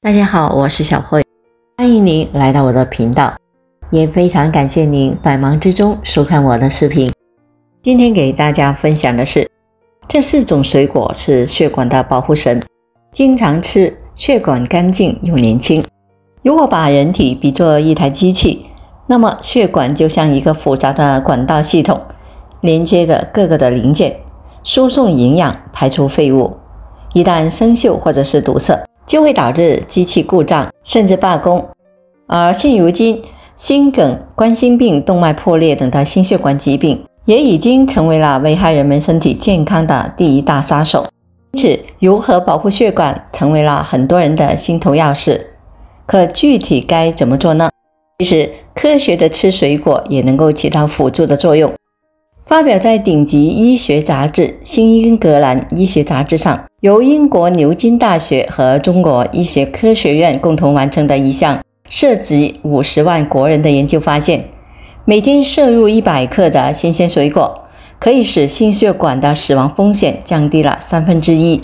大家好，我是小慧，欢迎您来到我的频道，也非常感谢您百忙之中收看我的视频。今天给大家分享的是，这4种水果是血管的保护神，经常吃，血管干净又年轻。如果把人体比作一台机器，那么血管就像一个复杂的管道系统，连接着各个的零件，输送营养，排出废物。一旦生锈或者是堵塞，就会导致机器故障甚至罢工。而现如今，心梗、冠心病、动脉破裂等的心血管疾病也已经成为了危害人们身体健康的第一大杀手。因此，如何保护血管成为了很多人的心头要事。可具体该怎么做呢？其实，科学的吃水果也能够起到辅助的作用。发表在顶级医学杂志《新英格兰医学杂志》上，由英国牛津大学和中国医学科学院共同完成的一项涉及50万国人的研究发现，每天摄入100克的新鲜水果，可以使心血管的死亡风险降低了1/3。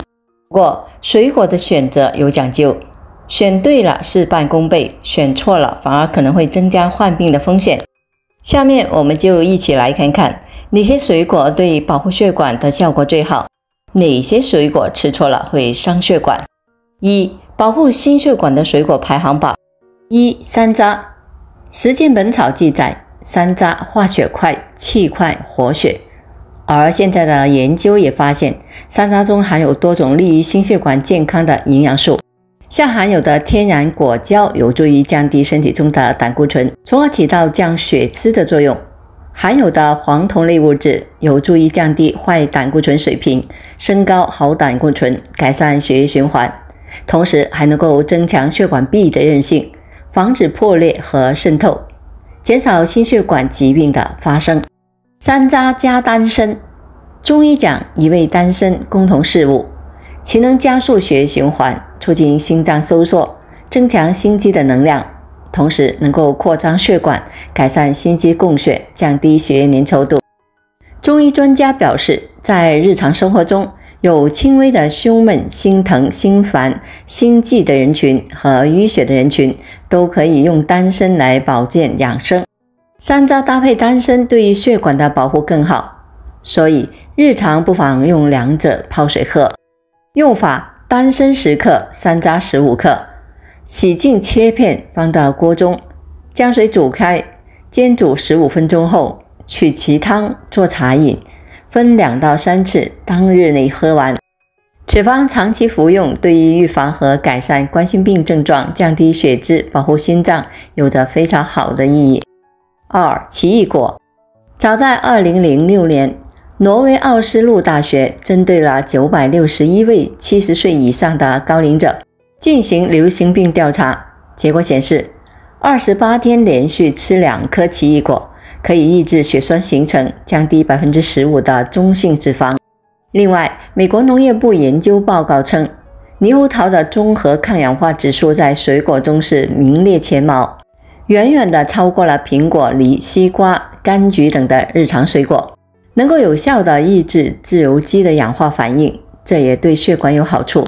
不过，水果的选择有讲究，选对了事半功倍，选错了反而可能会增加患病的风险。下面我们就一起来看看哪些水果对保护血管的效果最好，哪些水果吃错了会伤血管。保护心血管的水果排行榜。山楂。实践本草记载，山楂化血快、气快、活血。而现在的研究也发现，山楂中含有多种利于心血管健康的营养素，像含有的天然果胶有助于降低身体中的胆固醇，从而起到降血脂的作用。含有的黄酮类物质有助于降低坏胆固醇水平，升高好胆固醇，改善血液循环，同时还能够增强血管壁的韧性，防止破裂和渗透，减少心血管疾病的发生。山楂加丹参。中医讲一味丹参共同事物，其能加速血液循环，促进心脏收缩，增强心肌的能量，同时能够扩张血管，改善心肌供血，降低血液粘稠度。中医专家表示，在日常生活中，有轻微的胸闷、心疼、心烦、心悸的人群和淤血的人群，都可以用丹参来保健养生。山楂搭配丹参对于血管的保护更好，所以日常不妨用两者泡水喝。用法：丹参10克，山楂15克，洗净切片放到锅中，将水煮开，煎煮15分钟后取其汤做茶饮，分2到3次，当日内喝完。此方长期服用，对于预防和改善冠心病症状、降低血脂、保护心脏有着非常好的意义。奇异果。早在2006年，挪威奥斯陆大学针对了961位70岁以上的高龄者进行流行病调查，结果显示28天连续吃2颗奇异果，可以抑制血栓形成，降低15%的中性脂肪。另外，美国农业部研究报告称，猕猴桃的综合抗氧化指数在水果中是名列前茅，远远地超过了苹果、梨、西瓜、柑橘等的日常水果，能够有效地抑制自由基的氧化反应，这也对血管有好处。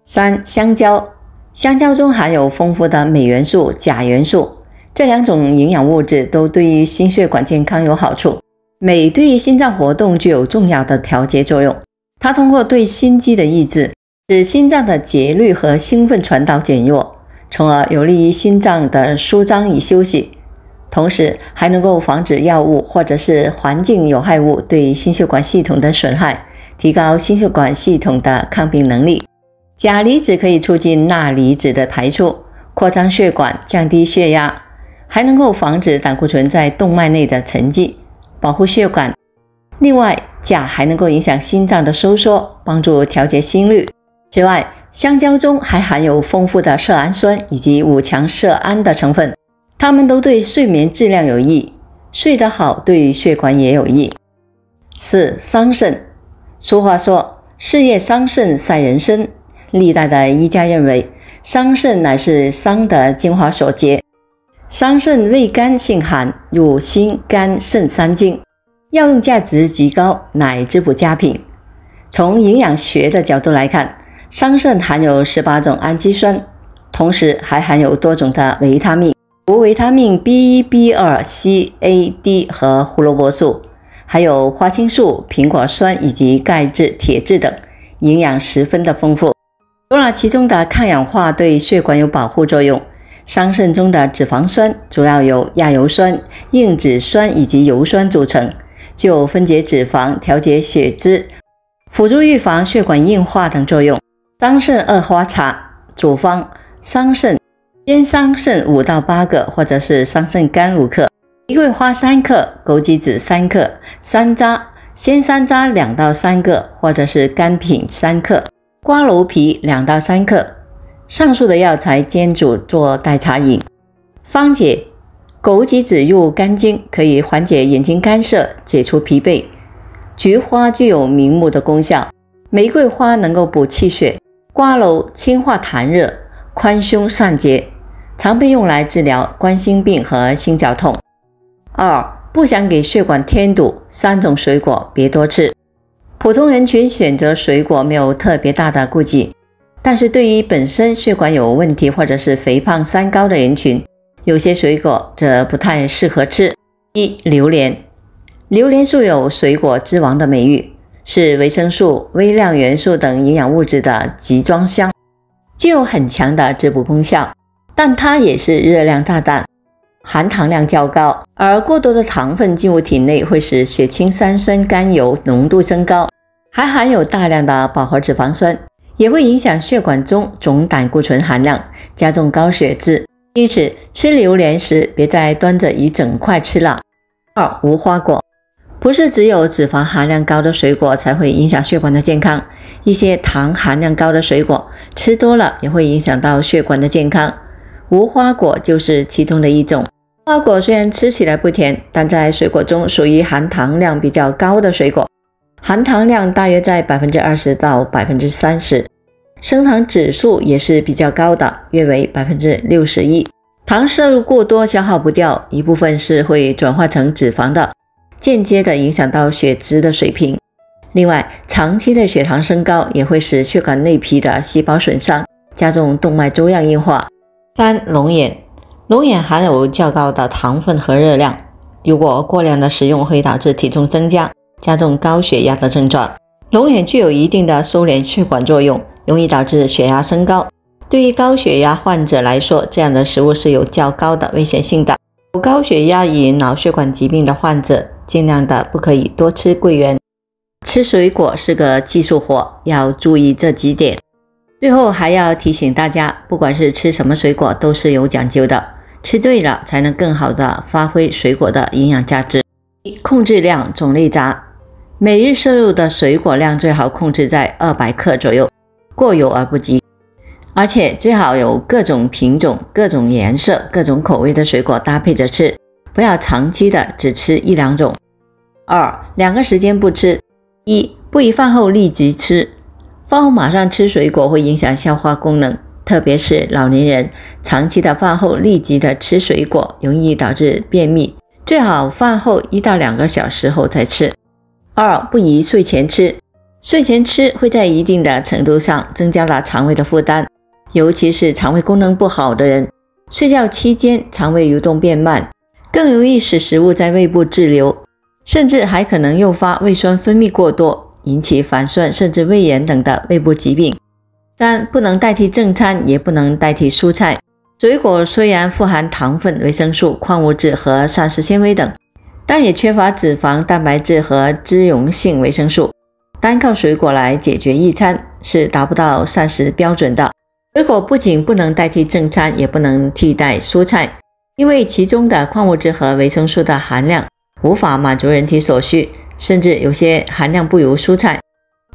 香蕉。香蕉中含有丰富的镁元素、钾元素，这2种营养物质都对于心血管健康有好处。镁对于心脏活动具有重要的调节作用，它通过对心肌的抑制，使心脏的节律和兴奋传导减弱，从而有利于心脏的舒张与休息，同时还能够防止药物或者是环境有害物对心血管系统的损害，提高心血管系统的抗病能力。钾离子可以促进钠离子的排出，扩张血管，降低血压，还能够防止胆固醇在动脉内的沉积，保护血管。另外，钾还能够影响心脏的收缩，帮助调节心率。此外，香蕉中还含有丰富的色氨酸以及5羟色胺的成分，它们都对睡眠质量有益，睡得好对血管也有益。桑葚。俗话说，事业桑葚赛人参，历代的医家认为，桑葚乃是桑的精华所结。桑葚味甘性寒，入心、肝、肾3经，药用价值极高，乃滋补佳品。从营养学的角度来看，桑葚含有18种氨基酸，同时还含有多种的维他命，如维他命 B1、B2、C、A、D 和胡萝卜素，还有花青素、苹果酸以及钙质、铁质等，营养十分的丰富。除了其中的抗氧化对血管有保护作用，桑葚中的脂肪酸主要由亚油酸、硬脂酸以及油酸组成，具有分解脂肪、调节血脂、辅助预防血管硬化等作用。桑葚二花茶组方：桑葚、鲜桑葚5到8个，或者是桑葚干5克，玫瑰花3克，枸杞子3克，山楂、鲜山楂2到3个，或者是干品3克，瓜蒌皮2到3克。上述的药材煎煮做代茶饮。方解：枸杞子入肝经，可以缓解眼睛干涩，解除疲惫。菊花具有明目的功效，玫瑰花能够补气血，瓜蒌清化痰热，宽胸散结，常被用来治疗冠心病和心绞痛。2. 不想给血管添堵，3种水果别多吃。普通人群选择水果没有特别大的顾忌，但是对于本身血管有问题或者是肥胖三高的人群，有些水果则不太适合吃。1. 榴莲。榴莲素有水果之王的美誉，是维生素、微量元素等营养物质的集装箱，具有很强的滋补功效，但它也是热量炸弹，含糖量较高，而过多的糖分进入体内会使血清三酸甘油浓度升高，还含有大量的饱和脂肪酸，也会影响血管中总胆固醇含量，加重高血脂。因此吃榴莲时别再端着一整块吃了。2. 无花果。不是只有脂肪含量高的水果才会影响血管的健康，一些糖含量高的水果吃多了也会影响到血管的健康，无花果就是其中的一种。花果虽然吃起来不甜，但在水果中属于含糖量比较高的水果，含糖量大约在 20% 到 30%， 升糖指数也是比较高的，约为 61%。 糖摄入过多消耗不掉，一部分是会转化成脂肪的，间接的影响到血脂的水平。另外，长期的血糖升高也会使血管内皮的细胞损伤，加重动脉粥样硬化。3. 龙眼。龙眼含有较高的糖分和热量，如果过量的食用会导致体重增加，加重高血压的症状。龙眼具有一定的收敛血管作用，容易导致血压升高。对于高血压患者来说，这样的食物是有较高的危险性的。有高血压与脑血管疾病的患者，尽量的不可以多吃桂圆。吃水果是个技术活，要注意这几点。最后还要提醒大家，不管是吃什么水果都是有讲究的，吃对了才能更好的发挥水果的营养价值。控制量，种类杂，每日摄入的水果量最好控制在200克左右，过犹而不及。而且最好有各种品种、各种颜色、各种口味的水果搭配着吃，不要长期的只吃1-2种。2. 2个时间不吃。1. 不宜饭后立即吃，饭后马上吃水果会影响消化功能，特别是老年人，长期的饭后立即的吃水果容易导致便秘，最好饭后1到2个小时后再吃。2. 不宜睡前吃，睡前吃会在一定的程度上增加了肠胃的负担，尤其是肠胃功能不好的人，睡觉期间肠胃蠕动变慢，更容易使食物在胃部滞留，甚至还可能诱发胃酸分泌过多，引起反酸甚至胃炎等的胃部疾病。3. 不能代替正餐，也不能代替蔬菜。水果虽然富含糖分、维生素、矿物质和膳食纤维等，但也缺乏脂肪、蛋白质和脂溶性维生素，单靠水果来解决一餐是达不到膳食标准的。水果不仅不能代替正餐，也不能替代蔬菜，因为其中的矿物质和维生素的含量无法满足人体所需，甚至有些含量不如蔬菜。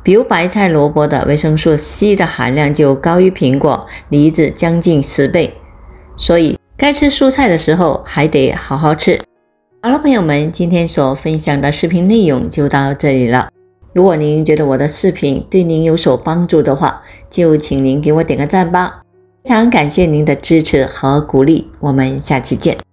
比如白菜、萝卜的维生素 C 的含量就高于苹果、梨子将近10倍，所以该吃蔬菜的时候还得好好吃。好了，朋友们，今天所分享的视频内容就到这里了。如果您觉得我的视频对您有所帮助的话，就请您给我点个赞吧。非常感谢您的支持和鼓励，我们下期见。